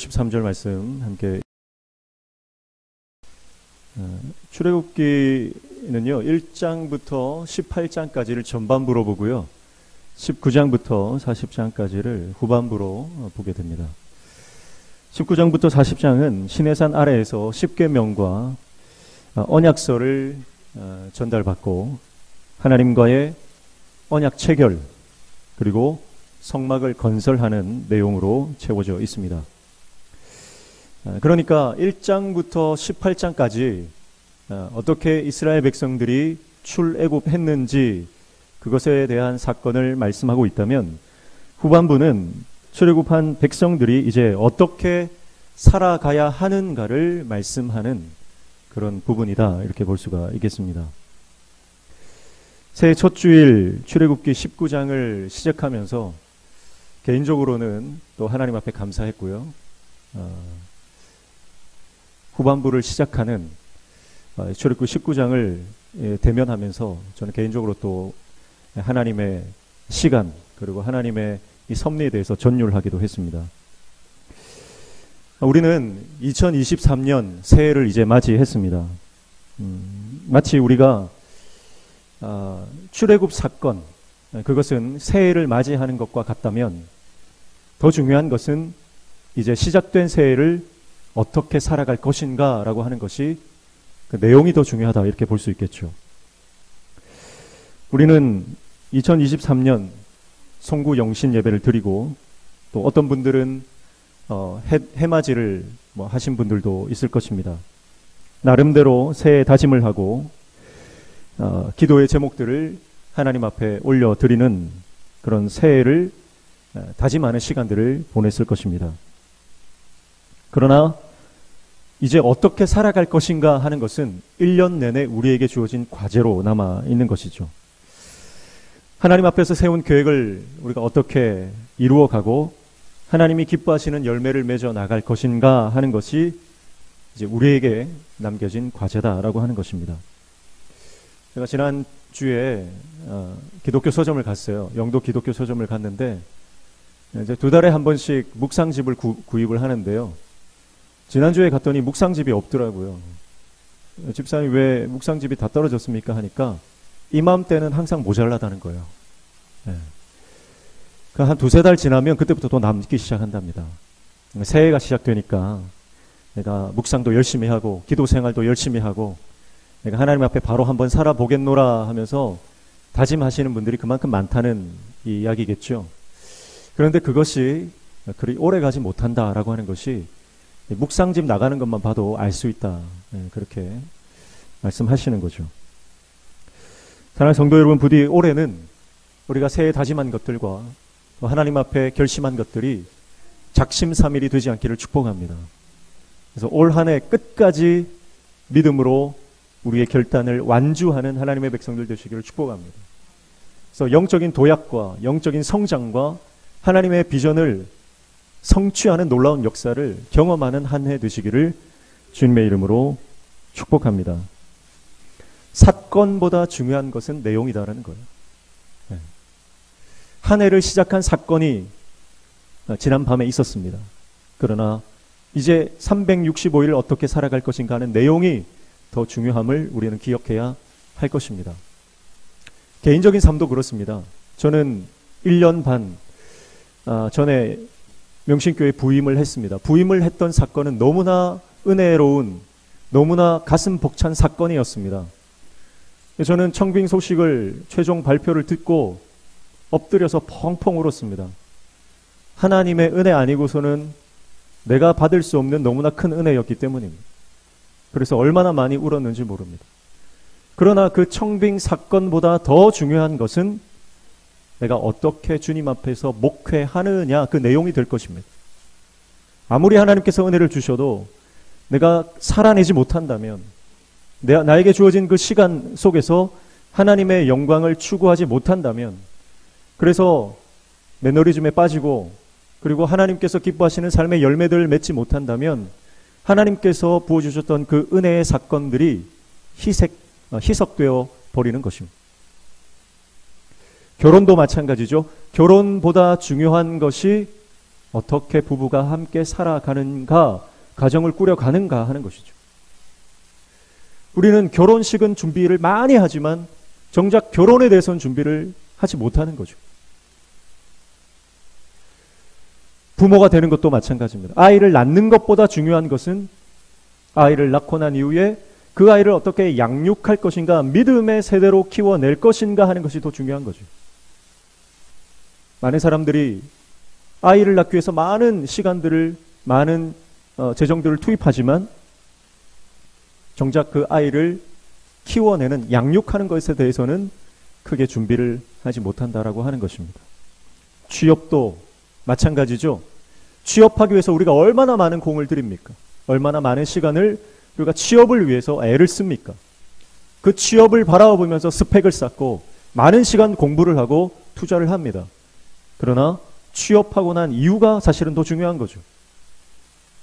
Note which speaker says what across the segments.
Speaker 1: 63절 말씀 함께. 출애굽기는요 1장부터 18장까지를 전반부로 보고요 19장부터 40장까지를 후반부로 보게 됩니다. 19장부터 40장은 시내산 아래에서 십계명과 언약서를 전달받고 하나님과의 언약 체결 그리고 성막을 건설하는 내용으로 채워져 있습니다. 그러니까 1장부터 18장까지 어떻게 이스라엘 백성들이 출애굽했는지 그것에 대한 사건을 말씀하고 있다면, 후반부는 출애굽한 백성들이 이제 어떻게 살아가야 하는가를 말씀하는 그런 부분이다, 이렇게 볼 수가 있겠습니다. 새해 첫 주일 출애굽기 19장을 시작하면서 개인적으로는 또 하나님 앞에 감사했고요. 후반부를 시작하는 출애굽기 19장을 대면하면서 저는 개인적으로 또 하나님의 시간 그리고 하나님의 이 섭리에 대해서 전율하기도 했습니다. 우리는 2023년 새해를 이제 맞이했습니다. 마치 우리가 출애굽 사건, 그것은 새해를 맞이하는 것과 같다면 더 중요한 것은 이제 시작된 새해를 어떻게 살아갈 것인가 라고 하는 것이, 그 내용이 더 중요하다, 이렇게 볼 수 있겠죠. 우리는 2023년 송구 영신 예배를 드리고, 또 어떤 분들은 해맞이를 하신 분들도 있을 것입니다. 나름대로 새해 다짐을 하고 기도의 제목들을 하나님 앞에 올려드리는 그런 새해를 다짐하는 시간들을 보냈을 것입니다. 그러나 이제 어떻게 살아갈 것인가 하는 것은 1년 내내 우리에게 주어진 과제로 남아 있는 것이죠. 하나님 앞에서 세운 계획을 우리가 어떻게 이루어가고 하나님이 기뻐하시는 열매를 맺어 나갈 것인가 하는 것이 이제 우리에게 남겨진 과제다라고 하는 것입니다. 제가 지난주에 기독교 서점을 갔어요. 영도 기독교 서점을 갔는데 이제 2달에 한 번씩 묵상집을 구입을 하는데요. 지난주에 갔더니 묵상집이 없더라고요. 집사님, 왜 묵상집이 다 떨어졌습니까? 하니까 이맘때는 항상 모자라다는 거예요. 네. 한 2-3달 지나면 그때부터 또 남기 시작한답니다. 새해가 시작되니까 내가 묵상도 열심히 하고 기도 생활도 열심히 하고 내가 하나님 앞에 바로 한번 살아보겠노라 하면서 다짐하시는 분들이 그만큼 많다는 이 이야기겠죠. 그런데 그것이 그리 오래 가지 못한다라고 하는 것이 묵상집 나가는 것만 봐도 알 수 있다, 그렇게 말씀하시는 거죠. 사랑하는 성도 여러분, 부디 올해는 우리가 새해 다짐한 것들과 하나님 앞에 결심한 것들이 작심삼일이 되지 않기를 축복합니다. 그래서 올 한 해 끝까지 믿음으로 우리의 결단을 완주하는 하나님의 백성들 되시기를 축복합니다. 그래서 영적인 도약과 영적인 성장과 하나님의 비전을 성취하는 놀라운 역사를 경험하는 한 해 되시기를 주님의 이름으로 축복합니다. 사건보다 중요한 것은 내용이다라는 거예요. 한 해를 시작한 사건이 지난 밤에 있었습니다. 그러나 이제 365일 어떻게 살아갈 것인가 하는 내용이 더 중요함을 우리는 기억해야 할 것입니다. 개인적인 삶도 그렇습니다. 저는 1년 반 전에 명신교회 부임을 했습니다. 부임을 했던 사건은 너무나 은혜로운, 너무나 가슴 벅찬 사건이었습니다. 저는 청빙 소식을 최종 발표를 듣고 엎드려서 펑펑 울었습니다. 하나님의 은혜 아니고서는 내가 받을 수 없는 너무나 큰 은혜였기 때문입니다. 그래서 얼마나 많이 울었는지 모릅니다. 그러나 그 청빙 사건보다 더 중요한 것은 내가 어떻게 주님 앞에서 목회하느냐, 그 내용이 될 것입니다. 아무리 하나님께서 은혜를 주셔도 내가 살아내지 못한다면, 나에게 주어진 그 시간 속에서 하나님의 영광을 추구하지 못한다면, 그래서 매너리즘에 빠지고 그리고 하나님께서 기뻐하시는 삶의 열매들을 맺지 못한다면 하나님께서 부어주셨던 그 은혜의 사건들이 희석되어 버리는 것입니다. 결혼도 마찬가지죠. 결혼보다 중요한 것이 어떻게 부부가 함께 살아가는가, 가정을 꾸려가는가 하는 것이죠. 우리는 결혼식은 준비를 많이 하지만 정작 결혼에 대해서는 준비를 하지 못하는 거죠. 부모가 되는 것도 마찬가지입니다. 아이를 낳는 것보다 중요한 것은 아이를 낳고 난 이후에 그 아이를 어떻게 양육할 것인가, 믿음의 세대로 키워낼 것인가 하는 것이 더 중요한 거죠. 많은 사람들이 아이를 낳기 위해서 많은 시간들을, 많은 재정들을 투입하지만 정작 그 아이를 키워내는, 양육하는 것에 대해서는 크게 준비를 하지 못한다라고 하는 것입니다. 취업도 마찬가지죠. 취업하기 위해서 우리가 얼마나 많은 공을 들입니까? 얼마나 많은 시간을 우리가 취업을 위해서 애를 씁니까? 그 취업을 바라보면서 스펙을 쌓고 많은 시간 공부를 하고 투자를 합니다. 그러나 취업하고 난 이유가 사실은 더 중요한 거죠.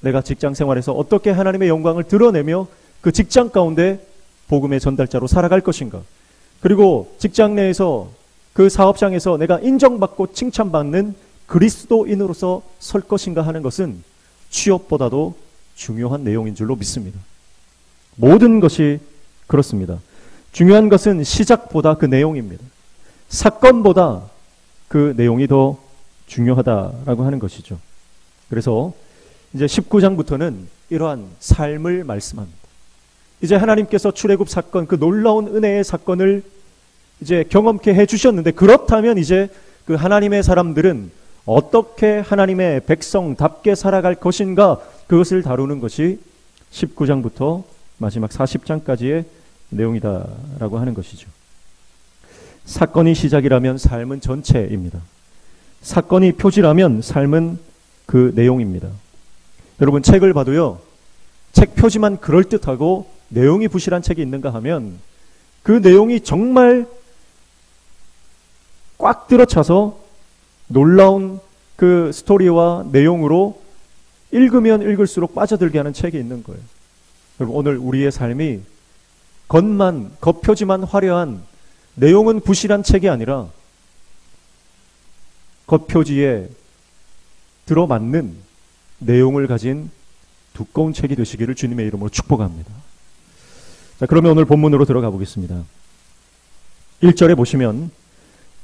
Speaker 1: 내가 직장 생활에서 어떻게 하나님의 영광을 드러내며 그 직장 가운데 복음의 전달자로 살아갈 것인가? 그리고 직장 내에서 그 사업장에서 내가 인정받고 칭찬받는 그리스도인으로서 설 것인가 하는 것은 취업보다도 중요한 내용인 줄로 믿습니다. 모든 것이 그렇습니다. 중요한 것은 시작보다 그 내용입니다. 사건보다 그 내용이 더 중요하다라고 하는 것이죠. 그래서 이제 19장부터는 이러한 삶을 말씀합니다. 이제 하나님께서 출애굽 사건, 그 놀라운 은혜의 사건을 이제 경험케 해주셨는데, 그렇다면 이제 그 하나님의 사람들은 어떻게 하나님의 백성답게 살아갈 것인가, 그것을 다루는 것이 19장부터 마지막 40장까지의 내용이다라고 하는 것이죠. 사건이 시작이라면 삶은 전체입니다. 사건이 표지라면 삶은 그 내용입니다. 여러분, 책을 봐도요, 책 표지만 그럴듯하고 내용이 부실한 책이 있는가 하면 그 내용이 정말 꽉 들어차서 놀라운 그 스토리와 내용으로 읽으면 읽을수록 빠져들게 하는 책이 있는 거예요. 여러분, 오늘 우리의 삶이 겉표지만 화려한, 내용은 부실한 책이 아니라 겉표지에 들어맞는 내용을 가진 두꺼운 책이 되시기를 주님의 이름으로 축복합니다. 자, 그러면 오늘 본문으로 들어가 보겠습니다. 1절에 보시면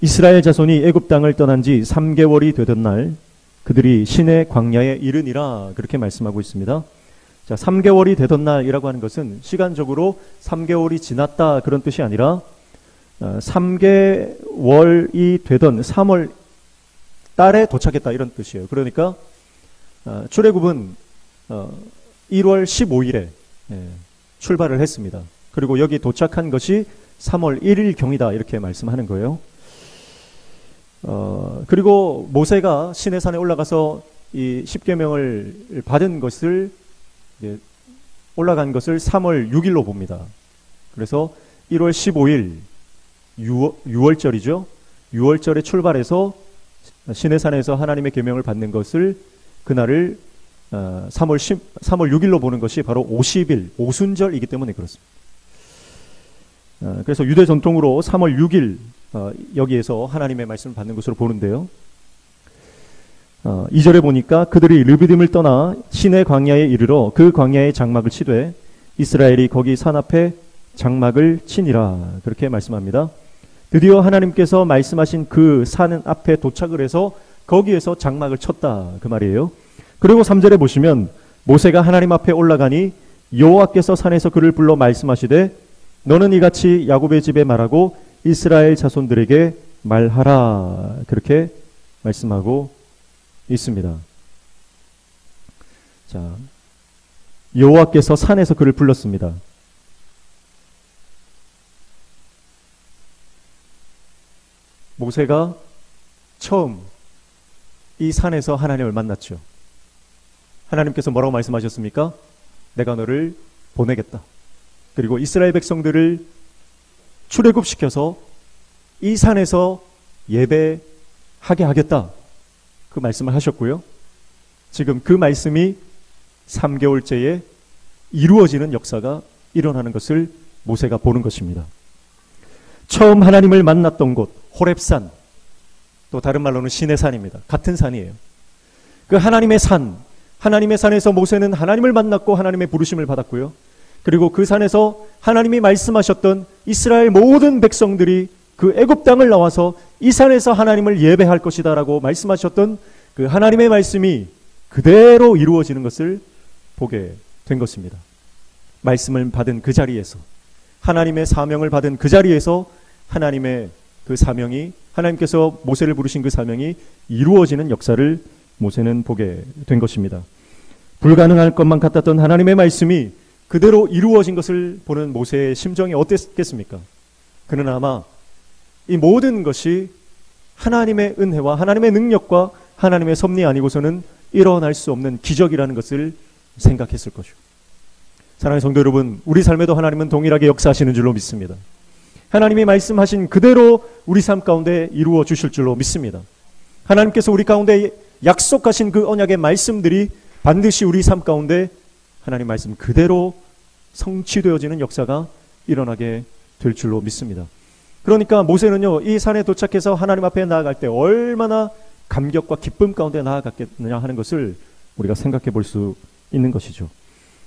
Speaker 1: 이스라엘 자손이 애굽 땅을 떠난 지 3개월이 되던 날 그들이 시내 광야에 이르니라, 그렇게 말씀하고 있습니다. 자, 3개월이 되던 날이라고 하는 것은 시간적으로 3개월이 지났다 그런 뜻이 아니라 3개월이 되던 3월 달에 도착했다 이런 뜻이에요. 그러니까 출애굽은 1월 15일에 출발을 했습니다. 그리고 여기 도착한 것이 3월 1일 경이다 이렇게 말씀하는 거예요. 그리고 모세가 시내산에 올라가서 이 십계명을 받은 것을, 올라간 것을 3월 6일로 봅니다. 그래서 1월 15일 6월절이죠. 6월절에 출발해서 시내산에서 하나님의 계명을 받는 것을, 그날을 3월 6일로 보는 것이 바로 50일 오순절이기 때문에 그렇습니다. 그래서 유대 전통으로 3월 6일 여기에서 하나님의 말씀을 받는 것으로 보는데요. 2절에 보니까 그들이 르비딤을 떠나 시내 광야에 이르러 그 광야에 장막을 치되 이스라엘이 거기 산 앞에 장막을 치니라, 그렇게 말씀합니다. 드디어 하나님께서 말씀하신 그 산 앞에 도착을 해서 거기에서 장막을 쳤다 그 말이에요. 그리고 3절에 보시면 모세가 하나님 앞에 올라가니 여호와께서 산에서 그를 불러 말씀하시되 너는 이같이 야곱의 집에 말하고 이스라엘 자손들에게 말하라, 그렇게 말씀하고 있습니다. 자, 여호와께서 산에서 그를 불렀습니다. 모세가 처음 이 산에서 하나님을 만났죠. 하나님께서 뭐라고 말씀하셨습니까? 내가 너를 보내겠다. 그리고 이스라엘 백성들을 출애굽시켜서 이 산에서 예배하게 하겠다, 그 말씀을 하셨고요. 지금 그 말씀이 3개월째에 이루어지는 역사가 일어나는 것을 모세가 보는 것입니다. 처음 하나님을 만났던 곳 호렙산, 또 다른 말로는 시내산입니다. 같은 산이에요. 그 하나님의 산에서 모세는 하나님을 만났고 하나님의 부르심을 받았고요. 그리고 그 산에서 하나님이 말씀하셨던 이스라엘 모든 백성들이 그 애굽 땅을 나와서 이 산에서 하나님을 예배할 것이다 라고 말씀하셨던 그 하나님의 말씀이 그대로 이루어지는 것을 보게 된 것입니다. 말씀을 받은 그 자리에서, 하나님의 사명을 받은 그 자리에서 하나님의 그 사명이, 하나님께서 모세를 부르신 그 사명이 이루어지는 역사를 모세는 보게 된 것입니다. 불가능할 것만 같았던 하나님의 말씀이 그대로 이루어진 것을 보는 모세의 심정이 어땠겠습니까? 그는 아마 이 모든 것이 하나님의 은혜와 하나님의 능력과 하나님의 섭리 아니고서는 일어날 수 없는 기적이라는 것을 생각했을 것이고, 사랑하는 성도 여러분, 우리 삶에도 하나님은 동일하게 역사하시는 줄로 믿습니다. 하나님이 말씀하신 그대로 우리 삶 가운데 이루어 주실 줄로 믿습니다. 하나님께서 우리 가운데 약속하신 그 언약의 말씀들이 반드시 우리 삶 가운데 하나님 말씀 그대로 성취되어지는 역사가 일어나게 될 줄로 믿습니다. 그러니까 모세는요, 이 산에 도착해서 하나님 앞에 나아갈 때 얼마나 감격과 기쁨 가운데 나아갔겠느냐 하는 것을 우리가 생각해 볼 수 있는 것이죠.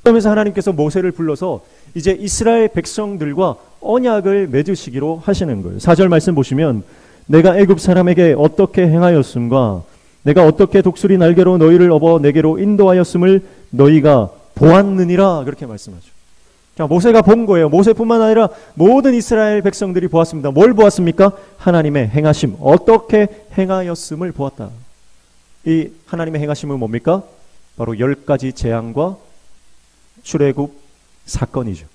Speaker 1: 그러면서 하나님께서 모세를 불러서 이제 이스라엘 백성들과 언약을 맺으시기로 하시는 거예요. 4절 말씀 보시면, 내가 애굽 사람에게 어떻게 행하였음과 내가 어떻게 독수리 날개로 너희를 업어 내게로 인도하였음을 너희가 보았느니라, 그렇게 말씀하죠. 자, 모세가 본 거예요. 모세뿐만 아니라 모든 이스라엘 백성들이 보았습니다. 뭘 보았습니까? 하나님의 행하심, 어떻게 행하였음을 보았다. 이 하나님의 행하심은 뭡니까? 바로 10가지 재앙과 출애굽 사건이죠.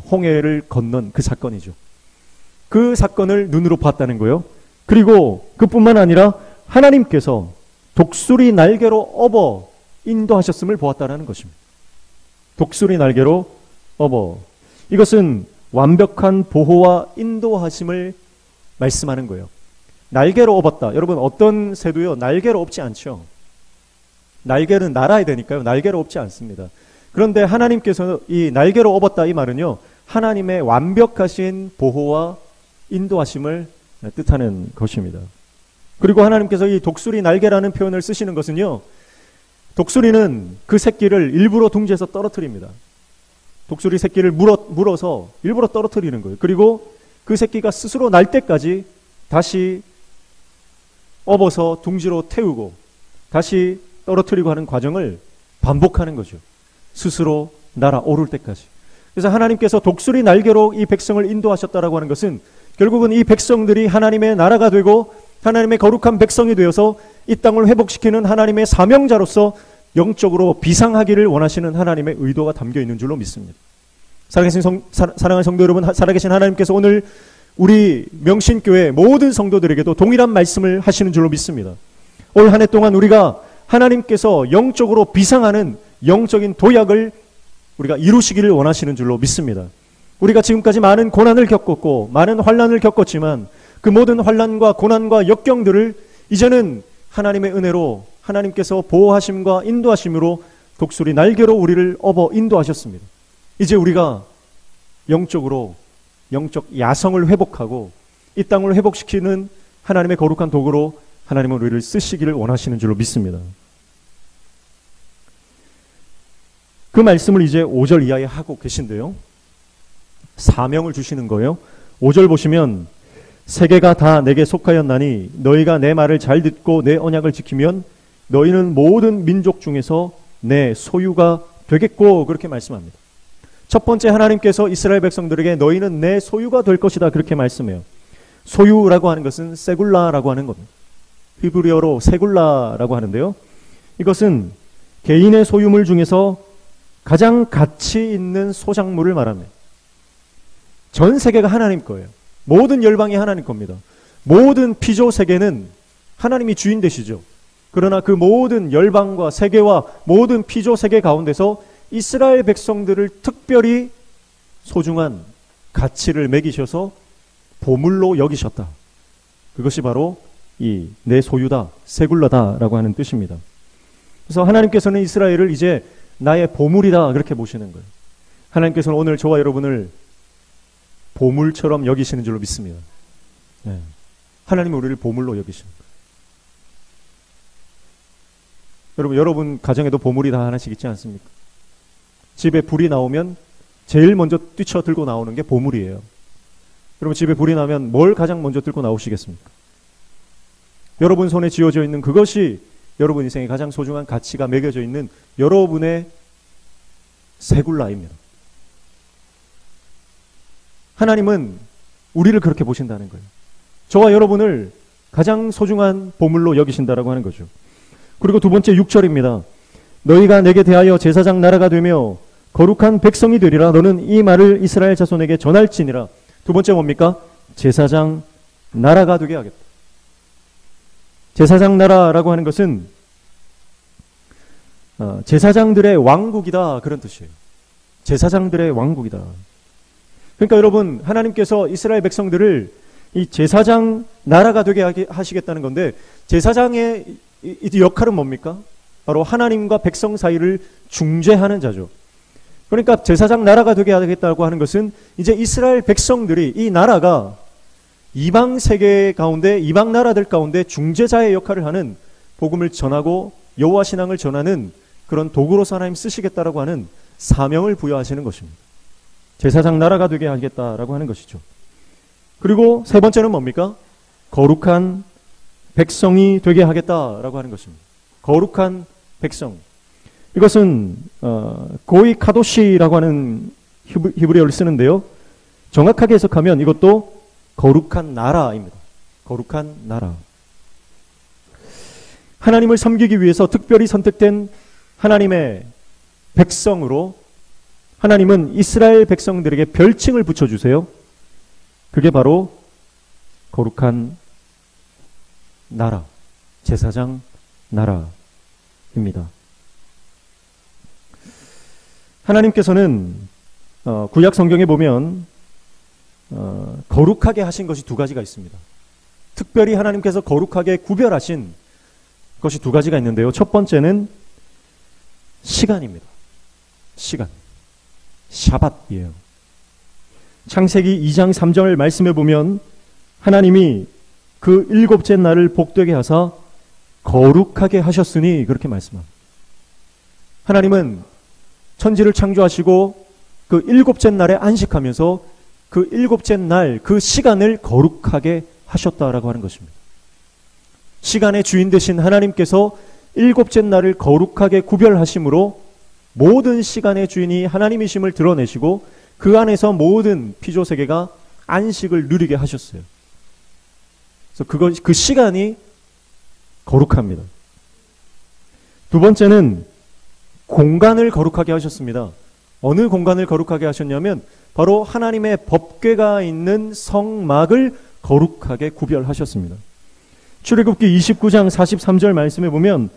Speaker 1: 홍해를 건넌 그 사건이죠. 그 사건을 눈으로 봤다는 거예요. 그리고 그뿐만 아니라 하나님께서 독수리 날개로 업어 인도하셨음을 보았다는 것입니다. 독수리 날개로 업어. 이것은 완벽한 보호와 인도하심을 말씀하는 거예요. 날개로 업었다. 여러분, 어떤 새도요, 날개로 업지 않죠. 날개는 날아야 되니까요. 날개로 업지 않습니다. 그런데 하나님께서 이 날개로 업었다, 이 말은요, 하나님의 완벽하신 보호와 인도하심을 뜻하는 것입니다. 그리고 하나님께서 이 독수리 날개라는 표현을 쓰시는 것은요, 독수리는 그 새끼를 일부러 둥지에서 떨어뜨립니다. 독수리 새끼를 물어서 일부러 떨어뜨리는 거예요. 그리고 그 새끼가 스스로 날 때까지 다시 업어서 둥지로 태우고 다시 떨어뜨리고 하는 과정을 반복하는 거죠. 스스로 날아오를 때까지. 그래서 하나님께서 독수리 날개로 이 백성을 인도하셨다라고 하는 것은 결국은 이 백성들이 하나님의 나라가 되고 하나님의 거룩한 백성이 되어서 이 땅을 회복시키는 하나님의 사명자로서 영적으로 비상하기를 원하시는 하나님의 의도가 담겨 있는 줄로 믿습니다. 사랑하는 성도 여러분, 살아계신 하나님께서 오늘 우리 명신교회 모든 성도들에게도 동일한 말씀을 하시는 줄로 믿습니다. 올 한 해 동안 우리가 하나님께서 영적으로 비상하는 영적인 도약을 우리가 이루시기를 원하시는 줄로 믿습니다. 우리가 지금까지 많은 고난을 겪었고 많은 환난을 겪었지만 그 모든 환난과 고난과 역경들을 이제는 하나님의 은혜로 하나님께서 보호하심과 인도하심으로 독수리 날개로 우리를 업어 인도하셨습니다. 이제 우리가 영적으로 영적 야성을 회복하고 이 땅을 회복시키는 하나님의 거룩한 도구로 하나님은 우리를 쓰시기를 원하시는 줄로 믿습니다. 그 말씀을 이제 5절 이하에 하고 계신데요, 사명을 주시는 거예요. 5절 보시면, 세계가 다 내게 속하였나니 너희가 내 말을 잘 듣고 내 언약을 지키면 너희는 모든 민족 중에서 내 소유가 되겠고, 그렇게 말씀합니다. 첫 번째, 하나님께서 이스라엘 백성들에게 너희는 내 소유가 될 것이다, 그렇게 말씀해요. 소유라고 하는 것은 세굴라라고 하는 겁니다. 히브리어로 세굴라라고 하는데요, 이것은 개인의 소유물 중에서 가장 가치 있는 소작물을 말합니다. 전 세계가 하나님 거예요. 모든 열방이 하나님 겁니다. 모든 피조 세계는 하나님이 주인 되시죠. 그러나 그 모든 열방과 세계와 모든 피조 세계 가운데서 이스라엘 백성들을 특별히 소중한 가치를 매기셔서 보물로 여기셨다. 그것이 바로 이 내 소유다, 세굴라다라고 하는 뜻입니다. 그래서 하나님께서는 이스라엘을 이제 나의 보물이다, 그렇게 보시는 거예요. 하나님께서는 오늘 저와 여러분을 보물처럼 여기시는 줄로 믿습니다. 네. 하나님은 우리를 보물로 여기시는 거예요. 여러분 가정에도 보물이 다 하나씩 있지 않습니까? 집에 불이 나오면 제일 먼저 뛰쳐 들고 나오는 게 보물이에요. 여러분 집에 불이 나면 뭘 가장 먼저 들고 나오시겠습니까? 여러분 손에 쥐어져 있는 그것이 여러분 인생에 가장 소중한 가치가 매겨져 있는 여러분의 세굴라입니다. 하나님은 우리를 그렇게 보신다는 거예요. 저와 여러분을 가장 소중한 보물로 여기신다라고 하는 거죠. 그리고 두 번째 6절입니다. 너희가 내게 대하여 제사장 나라가 되며 거룩한 백성이 되리라. 너는 이 말을 이스라엘 자손에게 전할지니라. 두 번째 뭡니까? 제사장 나라가 되게 하겠다. 제사장 나라라고 하는 것은 제사장들의 왕국이다, 그런 뜻이에요. 제사장들의 왕국이다. 그러니까 여러분, 하나님께서 이스라엘 백성들을 이 제사장 나라가 되게 하시겠다는 건데, 제사장의 이 역할은 뭡니까? 바로 하나님과 백성 사이를 중재하는 자죠. 그러니까 제사장 나라가 되게 하겠다고 하는 것은 이제 이스라엘 백성들이, 이 나라가 이방 세계 가운데, 이방 나라들 가운데 중재자의 역할을 하는, 복음을 전하고 여호와 신앙을 전하는 그런 도구로서 하나님 쓰시겠다라고 하는 사명을 부여하시는 것입니다. 제사장 나라가 되게 하겠다라고 하는 것이죠. 그리고 세 번째는 뭡니까? 거룩한 백성이 되게 하겠다라고 하는 것입니다. 거룩한 백성. 이것은 고이 카도시라고 하는 히브리어를 쓰는데요. 정확하게 해석하면 이것도 거룩한 나라입니다. 거룩한 나라. 하나님을 섬기기 위해서 특별히 선택된 하나님의 백성으로 하나님은 이스라엘 백성들에게 별칭을 붙여주세요. 그게 바로 거룩한 나라, 제사장 나라입니다. 하나님께서는 구약 성경에 보면 거룩하게 하신 것이 두 가지가 있습니다. 특별히 하나님께서 거룩하게 구별하신 것이 두 가지가 있는데요. 첫 번째는 시간입니다. 시간. 샤밧이에요. 창세기 2장 3절 말씀해 보면 하나님이 그 일곱째 날을 복되게 하사 거룩하게 하셨으니 그렇게 말씀합니다. 하나님은 천지를 창조하시고 그 일곱째 날에 안식하면서 그 일곱째 날, 그 시간을 거룩하게 하셨다라고 하는 것입니다. 시간의 주인 되신 하나님께서 일곱째 날을 거룩하게 구별하심으로 모든 시간의 주인이 하나님이심을 드러내시고 그 안에서 모든 피조세계가 안식을 누리게 하셨어요. 그래서 그 시간이 거룩합니다. 두 번째는 공간을 거룩하게 하셨습니다. 어느 공간을 거룩하게 하셨냐면 바로 하나님의 법궤가 있는 성막을 거룩하게 구별하셨습니다. 출애굽기 29장 43절 말씀에 보면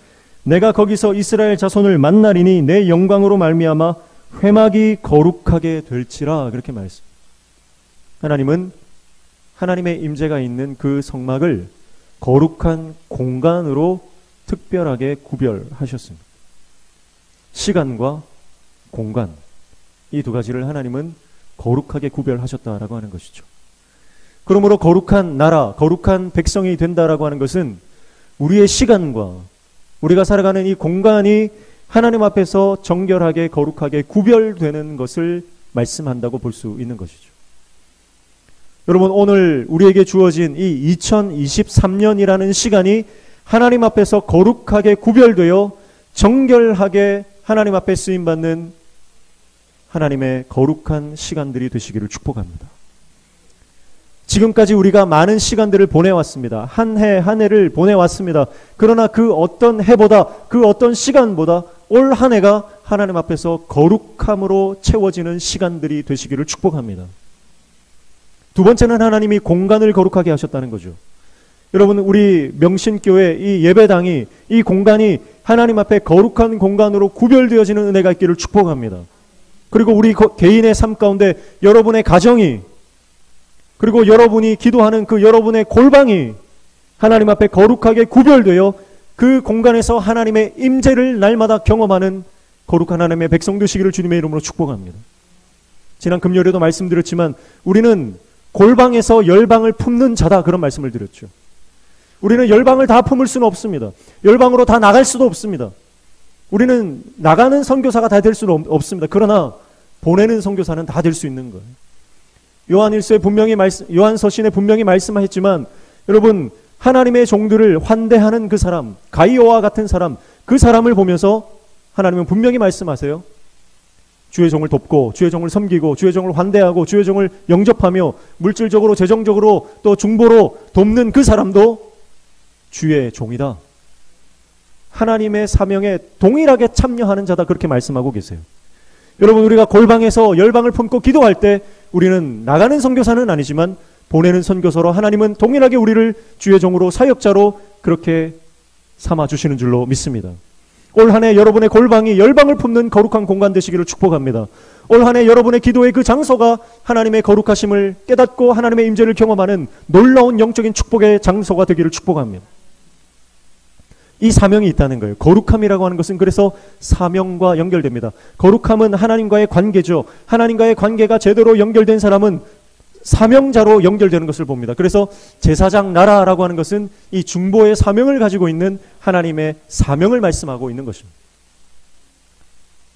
Speaker 1: 내가 거기서 이스라엘 자손을 만나리니 내 영광으로 말미암아 회막이 거룩하게 될지라 그렇게 말했습니다. 하나님은 하나님의 임재가 있는 그 성막을 거룩한 공간으로 특별하게 구별하셨습니다. 시간과 공간, 이 두 가지를 하나님은 거룩하게 구별하셨다라고 하는 것이죠. 그러므로 거룩한 나라, 거룩한 백성이 된다라고 하는 것은 우리의 시간과 우리가 살아가는 이 공간이 하나님 앞에서 정결하게 거룩하게 구별되는 것을 말씀한다고 볼 수 있는 것이죠. 여러분, 오늘 우리에게 주어진 이 2023년이라는 시간이 하나님 앞에서 거룩하게 구별되어 정결하게 하나님 앞에 쓰임받는 하나님의 거룩한 시간들이 되시기를 축복합니다. 지금까지 우리가 많은 시간들을 보내왔습니다. 한 해 한 해를 보내왔습니다. 그러나 그 어떤 해보다, 그 어떤 시간보다 올 한 해가 하나님 앞에서 거룩함으로 채워지는 시간들이 되시기를 축복합니다. 두 번째는 하나님이 공간을 거룩하게 하셨다는 거죠. 여러분, 우리 명신교회 이 예배당이, 이 공간이 하나님 앞에 거룩한 공간으로 구별되어지는 은혜가 있기를 축복합니다. 그리고 우리 개인의 삶 가운데 여러분의 가정이, 그리고 여러분이 기도하는 그 여러분의 골방이 하나님 앞에 거룩하게 구별되어 그 공간에서 하나님의 임재를 날마다 경험하는 거룩한 하나님의 백성 되시기를 주님의 이름으로 축복합니다. 지난 금요일에도 말씀드렸지만 우리는 골방에서 열방을 품는 자다, 그런 말씀을 드렸죠. 우리는 열방을 다 품을 수는 없습니다. 열방으로 다 나갈 수도 없습니다. 우리는 나가는 선교사가 다 될 수는 없습니다. 그러나 보내는 선교사는 다 될 수 있는 거예요. 요한서신에 분명히 말씀하셨지만, 여러분, 하나님의 종들을 환대하는 그 사람, 가이오와 같은 사람, 그 사람을 보면서 하나님은 분명히 말씀하세요. 주의 종을 돕고, 주의 종을 섬기고, 주의 종을 환대하고, 주의 종을 영접하며, 물질적으로, 재정적으로, 또 중보로 돕는 그 사람도 주의 종이다. 하나님의 사명에 동일하게 참여하는 자다, 그렇게 말씀하고 계세요. 여러분, 우리가 골방에서 열방을 품고 기도할 때 우리는 나가는 선교사는 아니지만 보내는 선교사로 하나님은 동일하게 우리를 주의 종으로, 사역자로 그렇게 삼아주시는 줄로 믿습니다. 올 한 해 여러분의 골방이 열방을 품는 거룩한 공간 되시기를 축복합니다. 올 한 해 여러분의 기도의 그 장소가 하나님의 거룩하심을 깨닫고 하나님의 임재를 경험하는 놀라운 영적인 축복의 장소가 되기를 축복합니다. 이 사명이 있다는 거예요. 거룩함이라고 하는 것은 그래서 사명과 연결됩니다. 거룩함은 하나님과의 관계죠. 하나님과의 관계가 제대로 연결된 사람은 사명자로 연결되는 것을 봅니다. 그래서 제사장 나라라고 하는 것은 이 중보의 사명을 가지고 있는 하나님의 사명을 말씀하고 있는 것입니다.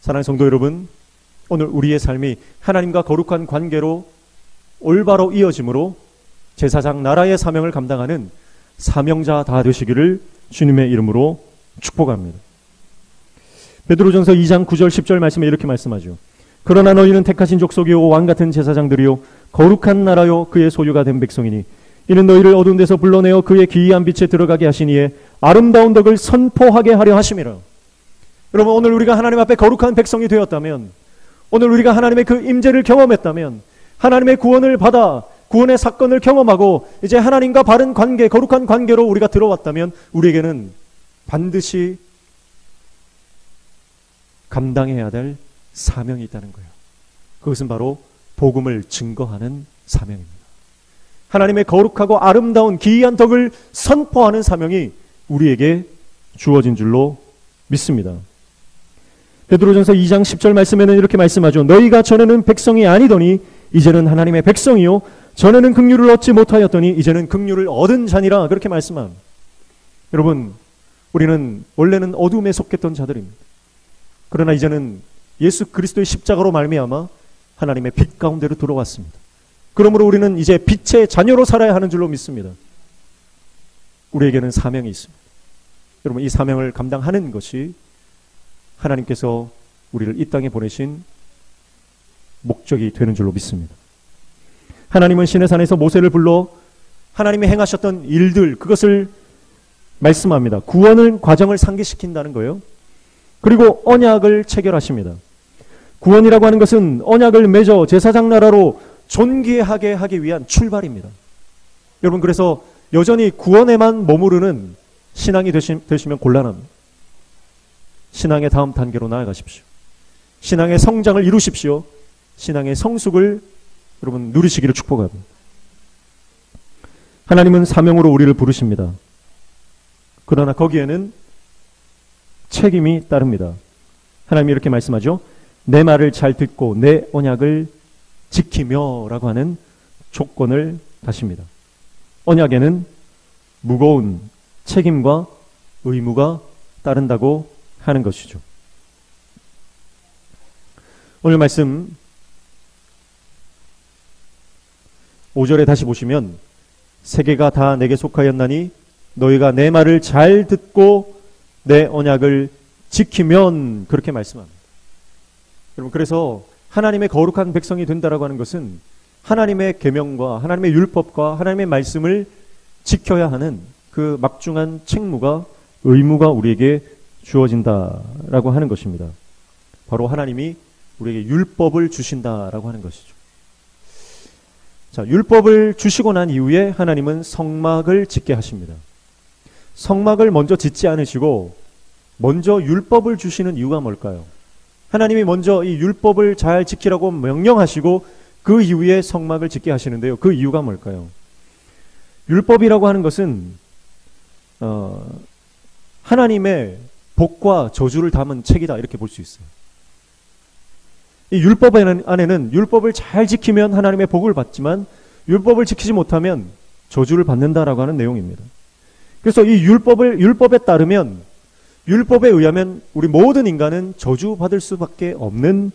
Speaker 1: 사랑하는 성도 여러분, 오늘 우리의 삶이 하나님과 거룩한 관계로 올바로 이어짐으로 제사장 나라의 사명을 감당하는 사명자 다 되시기를 주님의 이름으로 축복합니다. 베드로전서 2장 9절 10절 말씀에 이렇게 말씀하죠. 그러나 너희는 택하신 족속이요 왕같은 제사장들이요 거룩한 나라요 그의 소유가 된 백성이니 이는 너희를 어두운 데서 불러내어 그의 기이한 빛에 들어가게 하시니에 아름다운 덕을 선포하게 하려 하심이라. 여러분, 오늘 우리가 하나님 앞에 거룩한 백성이 되었다면, 오늘 우리가 하나님의 그 임재를 경험했다면, 하나님의 구원을 받아 구원의 사건을 경험하고 이제 하나님과 바른 관계, 거룩한 관계로 우리가 들어왔다면 우리에게는 반드시 감당해야 될 사명이 있다는 거예요. 그것은 바로 복음을 증거하는 사명입니다. 하나님의 거룩하고 아름다운 기이한 덕을 선포하는 사명이 우리에게 주어진 줄로 믿습니다. 베드로전서 2장 10절 말씀에는 이렇게 말씀하죠. 너희가 전에는 백성이 아니더니 이제는 하나님의 백성이요 전에는 긍휼을 얻지 못하였더니 이제는 긍휼을 얻은 자니라, 그렇게 말씀합니다. 여러분, 우리는 원래는 어둠에 속했던 자들입니다. 그러나 이제는 예수 그리스도의 십자가로 말미암아 하나님의 빛 가운데로 들어왔습니다. 그러므로 우리는 이제 빛의 자녀로 살아야 하는 줄로 믿습니다. 우리에게는 사명이 있습니다. 여러분, 이 사명을 감당하는 것이 하나님께서 우리를 이 땅에 보내신 목적이 되는 줄로 믿습니다. 하나님은 시내산에서 모세를 불러 하나님이 행하셨던 일들, 그것을 말씀합니다. 구원을 과정을 상기시킨다는 거예요. 그리고 언약을 체결하십니다. 구원이라고 하는 것은 언약을 맺어 제사장 나라로 존귀하게 하기 위한 출발입니다. 여러분, 그래서 여전히 구원에만 머무르는 신앙이 되시면 곤란합니다. 신앙의 다음 단계로 나아가십시오. 신앙의 성장을 이루십시오. 신앙의 성숙을 여러분 누리시기를 축복합니다. 하나님은 사명으로 우리를 부르십니다. 그러나 거기에는 책임이 따릅니다. 하나님이 이렇게 말씀하죠. 내 말을 잘 듣고 내 언약을 지키며 라고 하는 조건을 다십니다. 언약에는 무거운 책임과 의무가 따른다고 하는 것이죠. 오늘 말씀 5절에 다시 보시면 세계가 다 내게 속하였나니 너희가 내 말을 잘 듣고 내 언약을 지키면, 그렇게 말씀합니다. 여러분, 그래서 하나님의 거룩한 백성이 된다라고 하는 것은 하나님의 계명과 하나님의 율법과 하나님의 말씀을 지켜야 하는 그 막중한 책무가, 의무가 우리에게 주어진다라고 하는 것입니다. 바로 하나님이 우리에게 율법을 주신다라고 하는 것이죠. 자, 율법을 주시고 난 이후에 하나님은 성막을 짓게 하십니다. 성막을 먼저 짓지 않으시고 먼저 율법을 주시는 이유가 뭘까요? 하나님이 먼저 이 율법을 잘 지키라고 명령하시고 그 이후에 성막을 짓게 하시는데요. 그 이유가 뭘까요? 율법이라고 하는 것은 하나님의 복과 저주를 담은 책이다, 이렇게 볼 수 있어요. 이 율법 안에는 율법을 잘 지키면 하나님의 복을 받지만 율법을 지키지 못하면 저주를 받는다라고 하는 내용입니다. 그래서 이 율법에 따르면 율법에 의하면 우리 모든 인간은 저주받을 수밖에 없는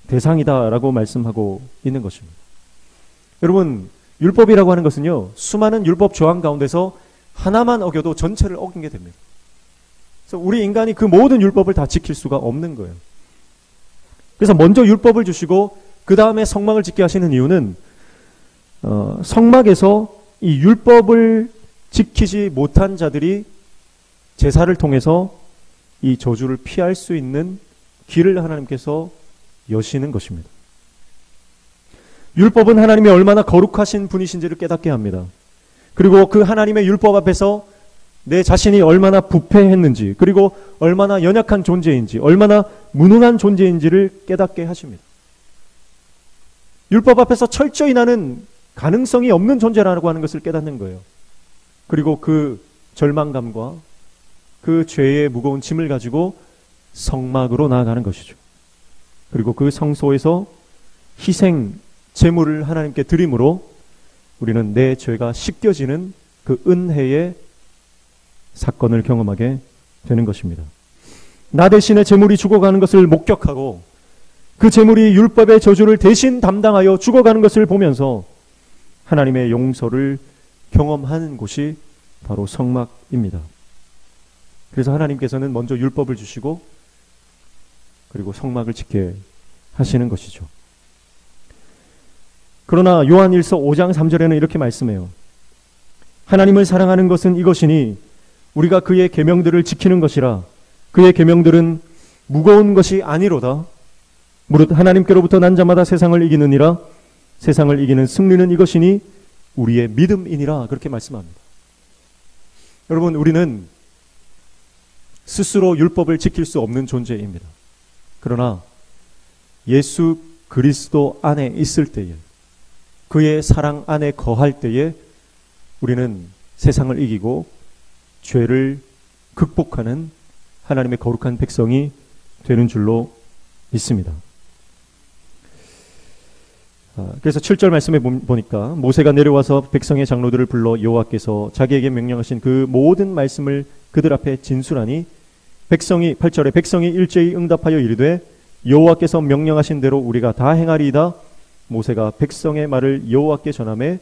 Speaker 1: 대상이다라고 말씀하고 있는 것입니다. 여러분, 율법이라고 하는 것은요, 수많은 율법 조항 가운데서 하나만 어겨도 전체를 어긴 게 됩니다. 그래서 우리 인간이 그 모든 율법을 다 지킬 수가 없는 거예요. 그래서 먼저 율법을 주시고 그 다음에 성막을 짓게 하시는 이유는 성막에서 이 율법을 지키지 못한 자들이 제사를 통해서 이 저주를 피할 수 있는 길을 하나님께서 여시는 것입니다. 율법은 하나님이 얼마나 거룩하신 분이신지를 깨닫게 합니다. 그리고 그 하나님의 율법 앞에서 내 자신이 얼마나 부패했는지, 그리고 얼마나 연약한 존재인지, 얼마나 무능한 존재인지를 깨닫게 하십니다. 율법 앞에서 철저히 나는 가능성이 없는 존재라고 하는 것을 깨닫는 거예요. 그리고 그 절망감과 그 죄의 무거운 짐을 가지고 성막으로 나아가는 것이죠. 그리고 그 성소에서 희생 제물을 하나님께 드림으로 우리는 내 죄가 씻겨지는 그 은혜의 사건을 경험하게 되는 것입니다. 나 대신에 제물이 죽어가는 것을 목격하고 그 제물이 율법의 저주를 대신 담당하여 죽어가는 것을 보면서 하나님의 용서를 경험하는 곳이 바로 성막입니다. 그래서 하나님께서는 먼저 율법을 주시고 그리고 성막을 짓게 하시는 것이죠. 그러나 요한일서 5장 3절에는 이렇게 말씀해요. 하나님을 사랑하는 것은 이것이니 우리가 그의 계명들을 지키는 것이라. 그의 계명들은 무거운 것이 아니로다. 무릇 하나님께로부터 난 자마다 세상을 이기느니라. 세상을 이기는 승리는 이것이니 우리의 믿음이니라. 그렇게 말씀합니다. 여러분, 우리는 스스로 율법을 지킬 수 없는 존재입니다. 그러나 예수 그리스도 안에 있을 때에, 그의 사랑 안에 거할 때에 우리는 세상을 이기고 죄를 극복하는 하나님의 거룩한 백성이 되는 줄로 믿습니다. 그래서 7절 말씀에 보니까 모세가 내려와서 백성의 장로들을 불러 여호와께서 자기에게 명령하신 그 모든 말씀을 그들 앞에 진술하니 백성이 8절에 백성이 일제히 응답하여 이르되 여호와께서 명령하신 대로 우리가 다 행하리이다. 모세가 백성의 말을 여호와께 전하매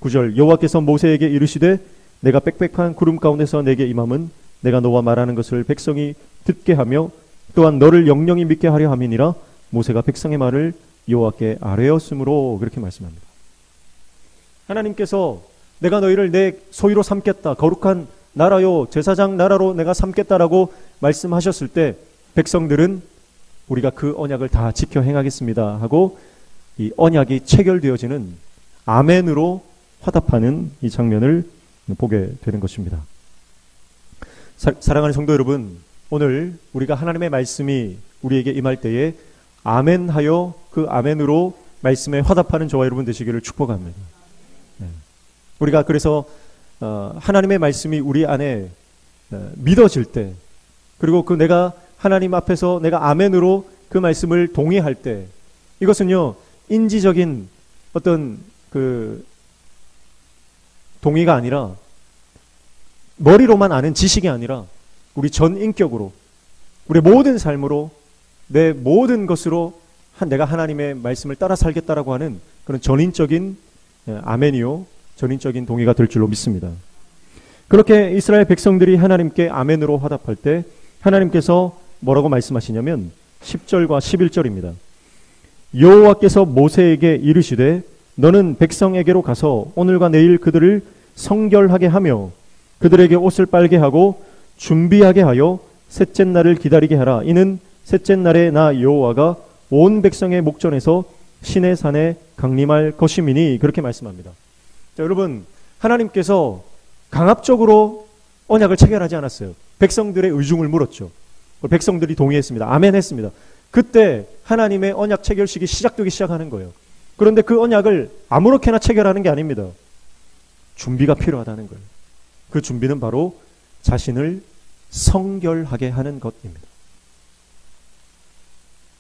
Speaker 1: 9절 여호와께서 모세에게 이르시되 내가 빽빽한 구름 가운데서 내게 임함은 내가 너와 말하는 것을 백성이 듣게 하며 또한 너를 영영히 믿게 하려 함이니라. 모세가 백성의 말을 여호와께 아뢰었으므로 그렇게 말씀합니다. 하나님께서 내가 너희를 내 소유로 삼겠다, 거룩한 나라요 제사장 나라로 내가 삼겠다라고 말씀하셨을 때 백성들은 우리가 그 언약을 다 지켜 행하겠습니다 하고 이 언약이 체결되어지는 아멘으로 화답하는 이 장면을 보게 되는 것입니다. 사랑하는 성도 여러분, 오늘 우리가 하나님의 말씀이 우리에게 임할 때에 아멘하여 그 아멘으로 말씀에 화답하는 저와 여러분 되시기를 축복합니다. 우리가 그래서 하나님의 말씀이 우리 안에 믿어질 때, 그리고 그 내가 하나님 앞에서 내가 아멘으로 그 말씀을 동의할 때, 이것은요 인지적인 어떤 그 동의가 아니라 머리로만 아는 지식이 아니라 우리 전 인격으로, 우리 모든 삶으로, 내 모든 것으로 내가 하나님의 말씀을 따라 살겠다라고 하는 그런 전인적인 아멘이요, 전인적인 동의가 될 줄로 믿습니다. 그렇게 이스라엘 백성들이 하나님께 아멘으로 화답할 때 하나님께서 뭐라고 말씀하시냐면 10절과 11절입니다. 여호와께서 모세에게 이르시되 너는 백성에게로 가서 오늘과 내일 그들을 성결하게 하며 그들에게 옷을 빨게 하고 준비하게 하여 셋째 날을 기다리게 하라. 이는 셋째 날에 나 여호와가 온 백성의 목전에서 시내 산에 강림할 것임이니 그렇게 말씀합니다. 자, 여러분, 하나님께서 강압적으로 언약을 체결하지 않았어요. 백성들의 의중을 물었죠. 백성들이 동의했습니다. 아멘 했습니다. 그때 하나님의 언약 체결식이 시작되기 시작하는 거예요. 그런데 그 언약을 아무렇게나 체결하는 게 아닙니다. 준비가 필요하다는 거예요. 그 준비는 바로 자신을 성결하게 하는 것입니다.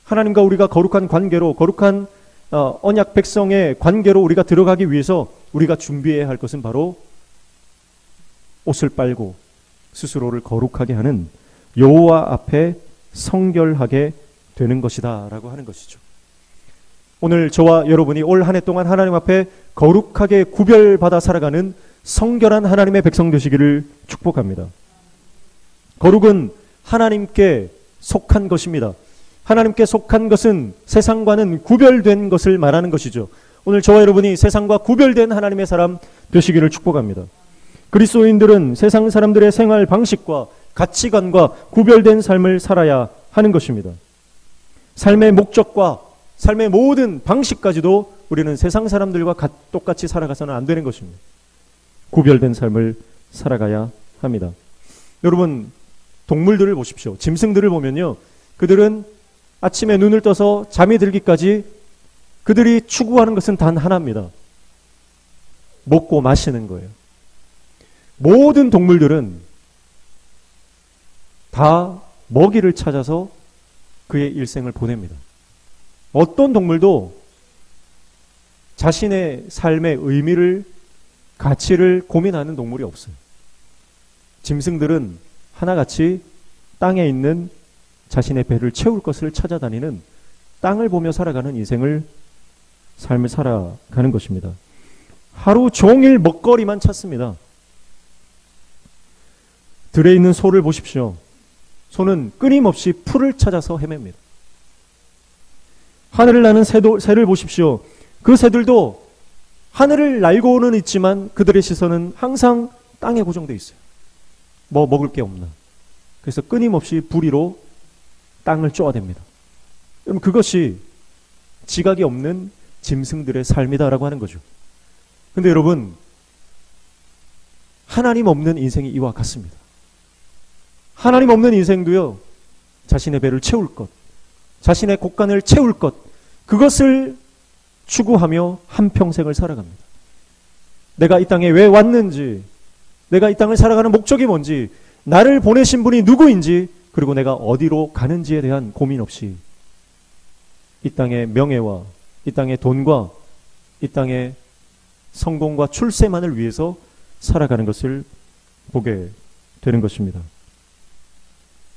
Speaker 1: 하나님과 우리가 거룩한 관계로, 거룩한 언약 백성의 관계로 우리가 들어가기 위해서 우리가 준비해야 할 것은 바로 옷을 빨고 스스로를 거룩하게 하는 여호와 앞에 성결하게 되는 것이다 라고 하는 것이죠. 오늘 저와 여러분이 올 한 해 동안 하나님 앞에 거룩하게 구별받아 살아가는 성결한 하나님의 백성 되시기를 축복합니다. 거룩은 하나님께 속한 것입니다. 하나님께 속한 것은 세상과는 구별된 것을 말하는 것이죠. 오늘 저와 여러분이 세상과 구별된 하나님의 사람 되시기를 축복합니다. 그리스도인들은 세상 사람들의 생활 방식과 가치관과 구별된 삶을 살아야 하는 것입니다. 삶의 목적과 삶의 모든 방식까지도 우리는 세상 사람들과 똑같이 살아가서는 안 되는 것입니다. 구별된 삶을 살아가야 합니다. 여러분, 동물들을 보십시오. 짐승들을 보면요, 그들은 아침에 눈을 떠서 잠이 들기까지 그들이 추구하는 것은 단 하나입니다. 먹고 마시는 거예요. 모든 동물들은 다 먹이를 찾아서 그의 일생을 보냅니다. 어떤 동물도 자신의 삶의 의미를, 가치를 고민하는 동물이 없어요. 짐승들은 하나같이 땅에 있는 자신의 배를 채울 것을 찾아다니는, 땅을 보며 살아가는 삶을 살아가는 것입니다. 하루 종일 먹거리만 찾습니다. 들에 있는 소를 보십시오. 소는 끊임없이 풀을 찾아서 헤맵니다. 하늘을 나는 새를 보십시오. 그 새들도 하늘을 날고는 있지만 그들의 시선은 항상 땅에 고정되어 있어요. 뭐 먹을 게 없나. 그래서 끊임없이 부리로 땅을 쪼아댑니다. 여러분, 그것이 지각이 없는 짐승들의 삶이다라고 하는 거죠. 근데 여러분, 하나님 없는 인생이 이와 같습니다. 하나님 없는 인생도요, 자신의 배를 채울 것, 자신의 곳간을 채울 것, 그것을 추구하며 한평생을 살아갑니다. 내가 이 땅에 왜 왔는지, 내가 이 땅을 살아가는 목적이 뭔지, 나를 보내신 분이 누구인지, 그리고 내가 어디로 가는지에 대한 고민 없이 이 땅의 명예와 이 땅의 돈과 이 땅의 성공과 출세만을 위해서 살아가는 것을 보게 되는 것입니다.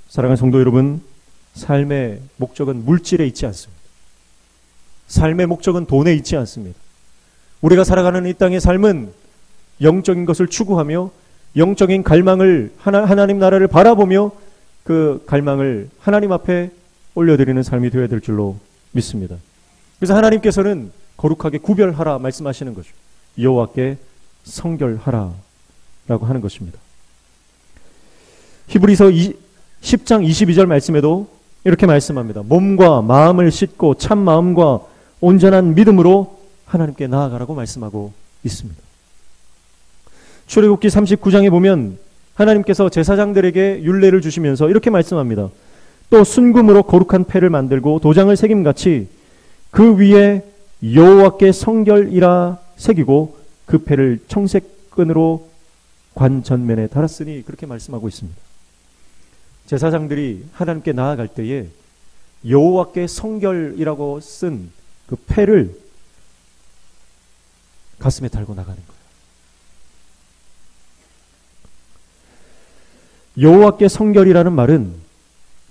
Speaker 1: 사랑하는 성도 여러분, 삶의 목적은 물질에 있지 않습니다. 삶의 목적은 돈에 있지 않습니다. 우리가 살아가는 이 땅의 삶은 영적인 것을 추구하며 영적인 갈망을, 하나님 나라를 바라보며 그 갈망을 하나님 앞에 올려드리는 삶이 되어야 될 줄로 믿습니다. 그래서 하나님께서는 거룩하게 구별하라 말씀하시는 거죠. 여호와께 성결하라 라고 하는 것입니다. 히브리서 10장 22절 말씀에도 이렇게 말씀합니다. 몸과 마음을 씻고 참 마음과 온전한 믿음으로 하나님께 나아가라고 말씀하고 있습니다. 출애굽기 39장에 보면 하나님께서 제사장들에게 율례를 주시면서 이렇게 말씀합니다. 또 순금으로 거룩한 패를 만들고 도장을 새김같이 그 위에 여호와께 성결이라 새기고 그 패를 청색끈으로 관 전면에 달았으니, 그렇게 말씀하고 있습니다. 제사장들이 하나님께 나아갈 때에 여호와께 성결이라고 쓴 그 패를 가슴에 달고 나가는 거예요. 여호와께 성결이라는 말은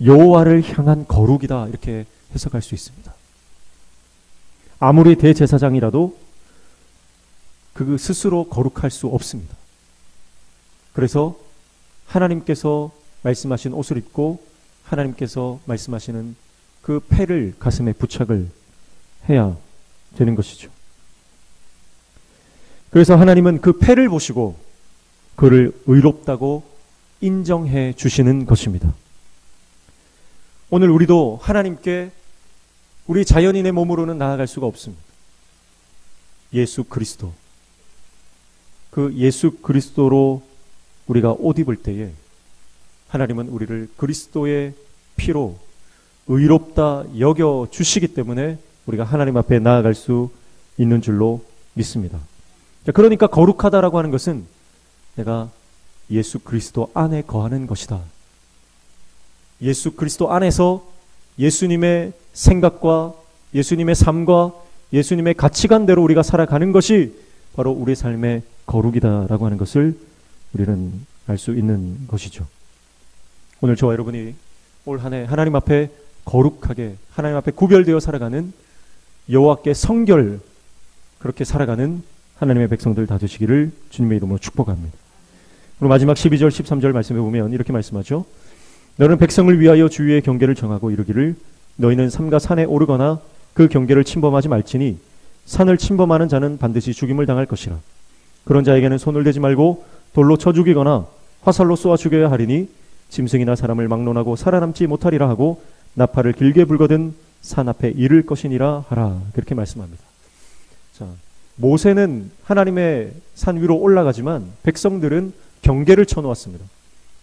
Speaker 1: 여호와를 향한 거룩이다, 이렇게 해석할 수 있습니다. 아무리 대제사장이라도 그 스스로 거룩할 수 없습니다. 그래서 하나님께서 말씀하신 옷을 입고 하나님께서 말씀하시는 그 패를 가슴에 부착을 해야 되는 것이죠. 그래서 하나님은 그 패를 보시고 그를 의롭다고 인정해 주시는 것입니다. 오늘 우리도 하나님께 우리 자연인의 몸으로는 나아갈 수가 없습니다. 예수 그리스도, 그 예수 그리스도로 우리가 옷 입을 때에 하나님은 우리를 그리스도의 피로 의롭다 여겨 주시기 때문에 우리가 하나님 앞에 나아갈 수 있는 줄로 믿습니다. 그러니까 거룩하다라고 하는 것은 내가 예수 그리스도 안에 거하는 것이다. 예수 그리스도 안에서 예수님의 생각과 예수님의 삶과 예수님의 가치관대로 우리가 살아가는 것이 바로 우리 삶의 거룩이다라고 하는 것을 우리는 알 수 있는 것이죠. 오늘 저와 여러분이 올 한 해 하나님 앞에 거룩하게 하나님 앞에 구별되어 살아가는 여호와께 성결 그렇게 살아가는 하나님의 백성들 다 되시기를 주님의 이름으로 축복합니다. 그리고 마지막 12절 13절 말씀에 보면 이렇게 말씀하죠. 너는 백성을 위하여 주위의 경계를 정하고 이르기를 너희는 삼가 산에 오르거나 그 경계를 침범하지 말지니 산을 침범하는 자는 반드시 죽임을 당할 것이라. 그런 자에게는 손을 대지 말고 돌로 쳐 죽이거나 화살로 쏘아 죽여야 하리니 짐승이나 사람을 막론하고 살아남지 못하리라 하고 나팔을 길게 불거든 산 앞에 이를 것이니라 하라. 그렇게 말씀합니다. 자, 모세는 하나님의 산 위로 올라가지만 백성들은 경계를 쳐놓았습니다.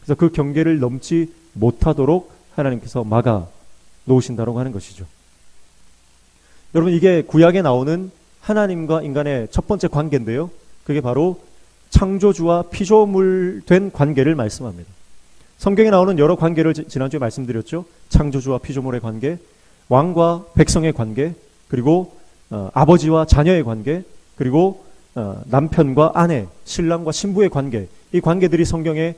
Speaker 1: 그래서 그 경계를 넘지 못하도록 하나님께서 막아 놓으신다고 하는 것이죠. 여러분, 이게 구약에 나오는 하나님과 인간의 첫 번째 관계인데요. 그게 바로 창조주와 피조물 된 관계를 말씀합니다. 성경에 나오는 여러 관계를 지난주에 말씀드렸죠. 창조주와 피조물의 관계, 왕과 백성의 관계, 그리고 아버지와 자녀의 관계, 그리고 남편과 아내, 신랑과 신부의 관계, 이 관계들이 성경에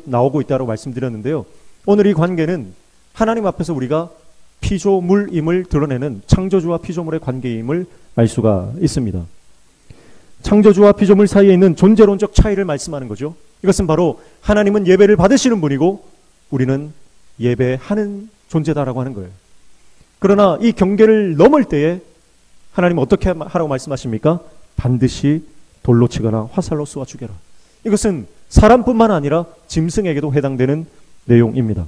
Speaker 1: 나오고 있다고 말씀드렸는데요. 오늘 이 관계는 하나님 앞에서 우리가 피조물임을 드러내는 창조주와 피조물의 관계임을 알 수가 있습니다. 창조주와 피조물 사이에 있는 존재론적 차이를 말씀하는 거죠. 이것은 바로 하나님은 예배를 받으시는 분이고 우리는 예배하는 존재다라고 하는 거예요. 그러나 이 경계를 넘을 때에 하나님은 어떻게 하라고 말씀하십니까? 반드시 돌로 치거나 화살로 쏘아 죽여라. 이것은 사람뿐만 아니라 짐승에게도 해당되는 내용입니다.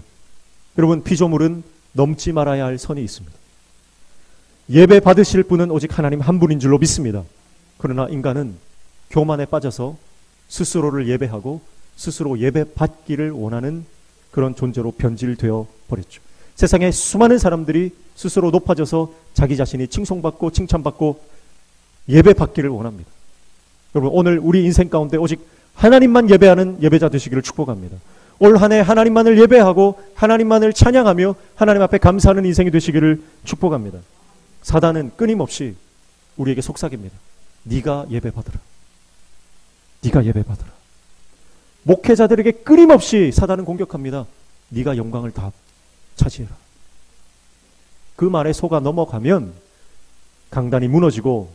Speaker 1: 여러분, 피조물은 넘지 말아야 할 선이 있습니다. 예배 받으실 분은 오직 하나님 한 분인 줄로 믿습니다. 그러나 인간은 교만에 빠져서 스스로를 예배하고 스스로 예배받기를 원하는 그런 존재로 변질되어 버렸죠. 세상에 수많은 사람들이 스스로 높아져서 자기 자신이 칭송받고 칭찬받고 예배받기를 원합니다. 여러분, 오늘 우리 인생 가운데 오직 하나님만 예배하는 예배자 되시기를 축복합니다. 올 한 해 하나님만을 예배하고 하나님만을 찬양하며 하나님 앞에 감사하는 인생이 되시기를 축복합니다. 사단은 끊임없이 우리에게 속삭입니다. 네가 예배받으라. 네가 예배받으라. 목회자들에게 끊임없이 사단은 공격합니다. 네가 영광을 다 차지해라. 그 말에 속아 넘어가면 강단이 무너지고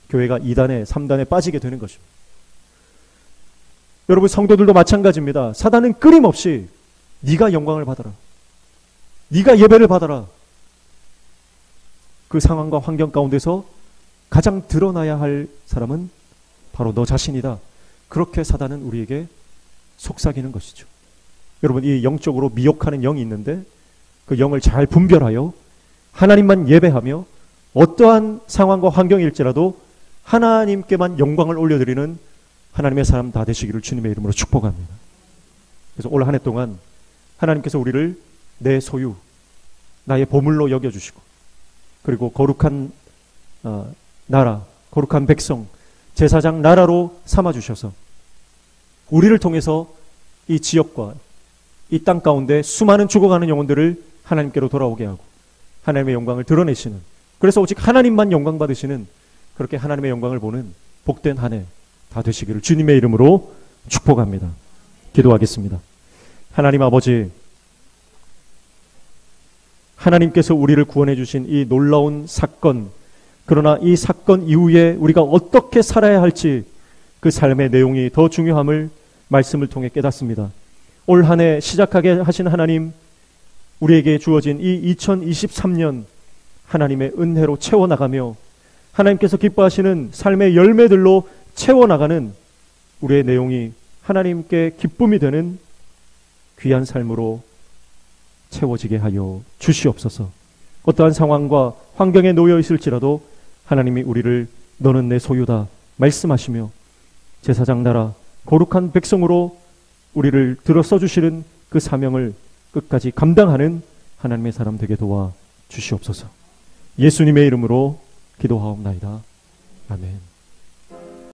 Speaker 1: 교회가 2단에 3단에 빠지게 되는 것입니다. 여러분, 성도들도 마찬가지입니다. 사단은 끊임없이 네가 영광을 받아라. 네가 예배를 받아라. 그 상황과 환경 가운데서 가장 드러나야 할 사람은 바로 너 자신이다. 그렇게 사단은 우리에게 속삭이는 것이죠. 여러분, 이 영적으로 미혹하는 영이 있는데 그 영을 잘 분별하여 하나님만 예배하며 어떠한 상황과 환경일지라도 하나님께만 영광을 올려드리는 하나님의 사람 다 되시기를 주님의 이름으로 축복합니다. 그래서 올 한 해 동안 하나님께서 우리를 내 소유, 나의 보물로 여겨주시고 그리고 거룩한 나라, 거룩한 백성, 제사장 나라로 삼아주셔서 우리를 통해서 이 지역과 이 땅 가운데 수많은 죽어가는 영혼들을 하나님께로 돌아오게 하고 하나님의 영광을 드러내시는, 그래서 오직 하나님만 영광 받으시는 그렇게 하나님의 영광을 보는 복된 한 해 다 되시기를 주님의 이름으로 축복합니다. 기도하겠습니다. 하나님 아버지, 하나님께서 우리를 구원해 주신 이 놀라운 사건, 그러나 이 사건 이후에 우리가 어떻게 살아야 할지 그 삶의 내용이 더 중요함을 말씀을 통해 깨닫습니다. 올 한 해 시작하게 하신 하나님, 우리에게 주어진 이 2023년 하나님의 은혜로 채워나가며 하나님께서 기뻐하시는 삶의 열매들로 채워나가는 우리의 내용이 하나님께 기쁨이 되는 귀한 삶으로 채워지게 하여 주시옵소서. 어떠한 상황과 환경에 놓여 있을지라도 하나님이 우리를 너는 내 소유다 말씀하시며 제사장 나라 거룩한 백성으로 우리를 들어 써주시는 그 사명을 끝까지 감당하는 하나님의 사람 되게 도와 주시옵소서. 예수님의 이름으로 기도하옵나이다. 아멘.